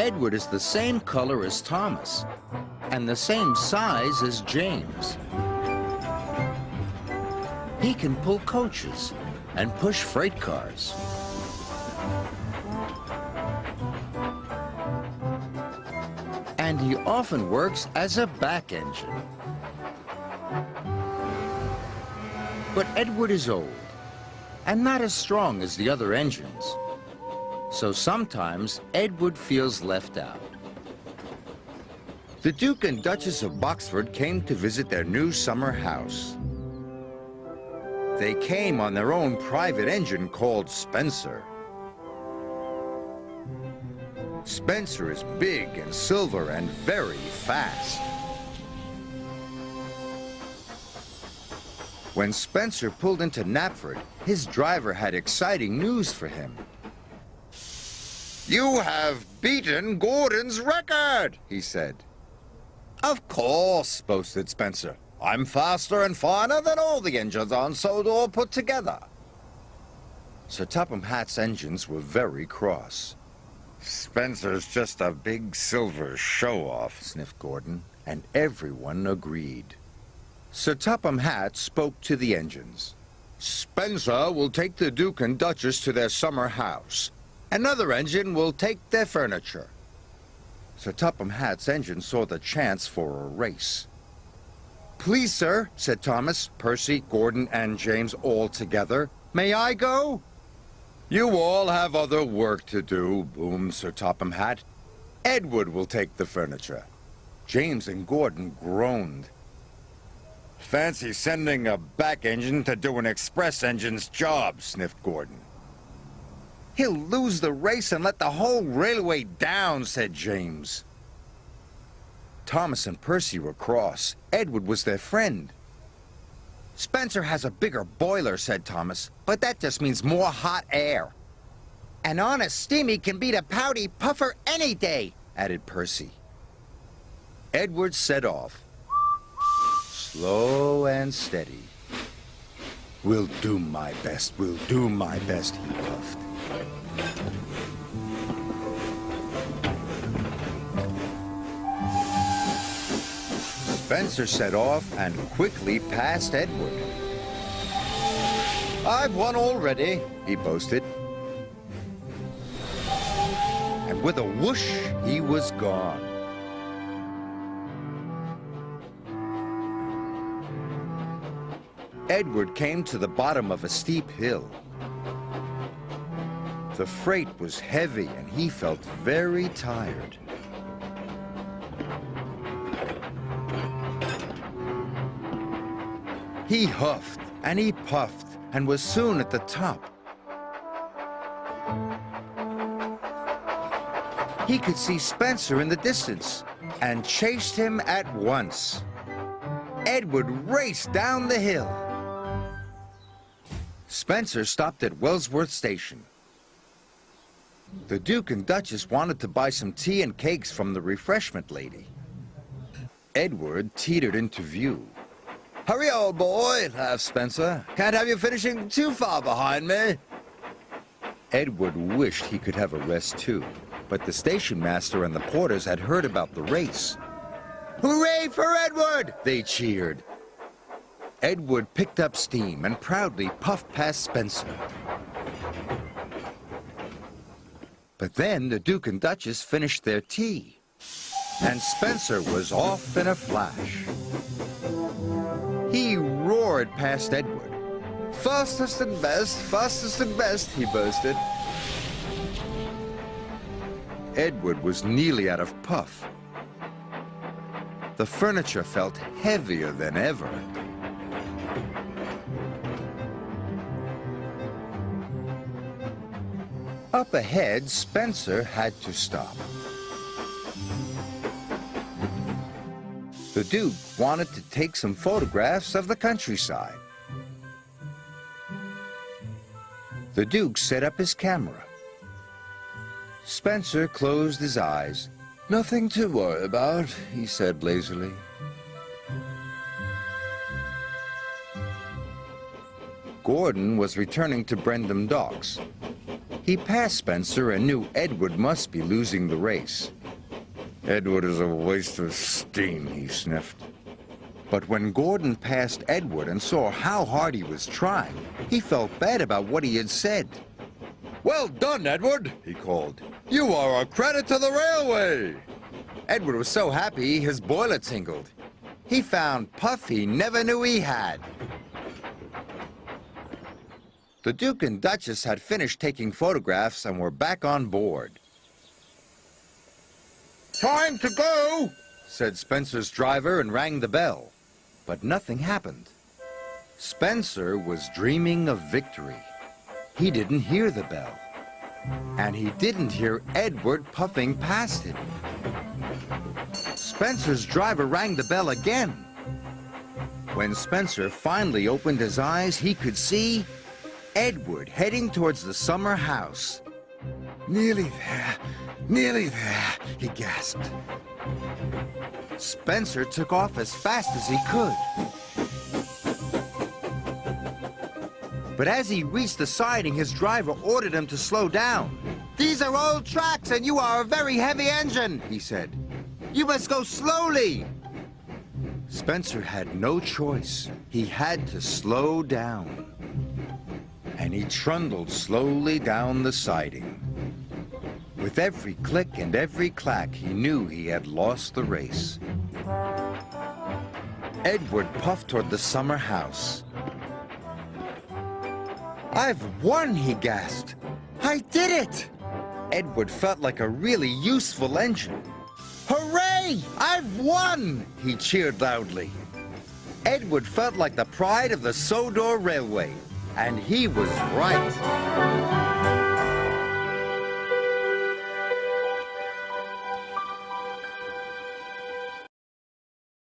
Edward is the same color as Thomas and the same size as James. He can pull coaches and push freight cars. And he often works as a back engine. But Edward is old and not as strong as the other engines. So sometimes Edward feels left out. The Duke and Duchess of Boxford came to visit their new summer house. They came on their own private engine called Spencer. Spencer is big and silver and very fast. When Spencer pulled into Knapford, his driver had exciting news for him. "You have beaten Gordon's record," he said. "Of course," boasted Spencer. "I'm faster and finer than all the engines on Sodor put together." Sir Topham Hatt's engines were very cross. "Spencer's just a big silver show-off," sniffed Gordon, and everyone agreed. Sir Topham Hatt spoke to the engines. "Spencer will take the Duke and Duchess to their summer house. Another engine will take their furniture." Sir Topham Hatt's engine saw the chance for a race. "Please, sir," said Thomas, Percy, Gordon, and James all together. "May I go?" "You all have other work to do," boomed Sir Topham Hatt. "Edward will take the furniture." James and Gordon groaned. "Fancy sending a back engine to do an express engine's job," sniffed Gordon. "He'll lose the race and let the whole railway down," said James. Thomas and Percy were cross. Edward was their friend. "Spencer has a bigger boiler," said Thomas, "but that just means more hot air." "An honest steamy can beat a pouty puffer any day," added Percy. Edward set off, slow and steady. "We'll do my best, we'll do my best," he puffed. Spencer set off and quickly passed Edward. "I've won already," he boasted. And with a whoosh, he was gone. Edward came to the bottom of a steep hill. The freight was heavy and he felt very tired. He huffed and he puffed and was soon at the top. He could see Spencer in the distance and chased him at once. Edward raced down the hill. Spencer stopped at Wellsworth Station. The Duke and Duchess wanted to buy some tea and cakes from the refreshment lady. Edward teetered into view. "Hurry, old boy," laughed Spencer. "Can't have you finishing too far behind me." Edward wished he could have a rest too, but the station master and the porters had heard about the race. "Hooray for Edward!" they cheered. Edward picked up steam and proudly puffed past Spencer. But then the Duke and Duchess finished their tea, and Spencer was off in a flash. He roared past Edward. Fastest and best, he boasted. Edward was nearly out of puff. The furniture felt heavier than ever. Up ahead, Spencer had to stop. The Duke wanted to take some photographs of the countryside. The Duke set up his camera. Spencer closed his eyes. "Nothing to worry about," he said lazily. Gordon was returning to Brendam Docks. He passed Spencer and knew Edward must be losing the race. "Edward is a waste of steam," he sniffed. But when Gordon passed Edward and saw how hard he was trying, he felt bad about what he had said. "Well done, Edward," he called. "You are a credit to the railway." Edward was so happy his boiler tingled. He found puff he never knew he had. The Duke and Duchess had finished taking photographs and were back on board. "Time to go," said Spencer's driver and rang the bell. But nothing happened. Spencer was dreaming of victory. He didn't hear the bell. And he didn't hear Edward puffing past him. Spencer's driver rang the bell again. When Spencer finally opened his eyes, he could see Edward heading towards the summer house. Nearly there, he gasped. Spencer took off as fast as he could. But as he reached the siding, his driver ordered him to slow down. "These are old tracks and you are a very heavy engine," he said. "You must go slowly." Spencer had no choice. He had to slow down. And he trundled slowly down the siding. With every click and every clack, he knew he had lost the race. Edward puffed toward the summer house. "I've won," he gasped. "I did it!" Edward felt like a really useful engine. "Hooray! I've won!" he cheered loudly. Edward felt like the pride of the Sodor Railway, and he was right.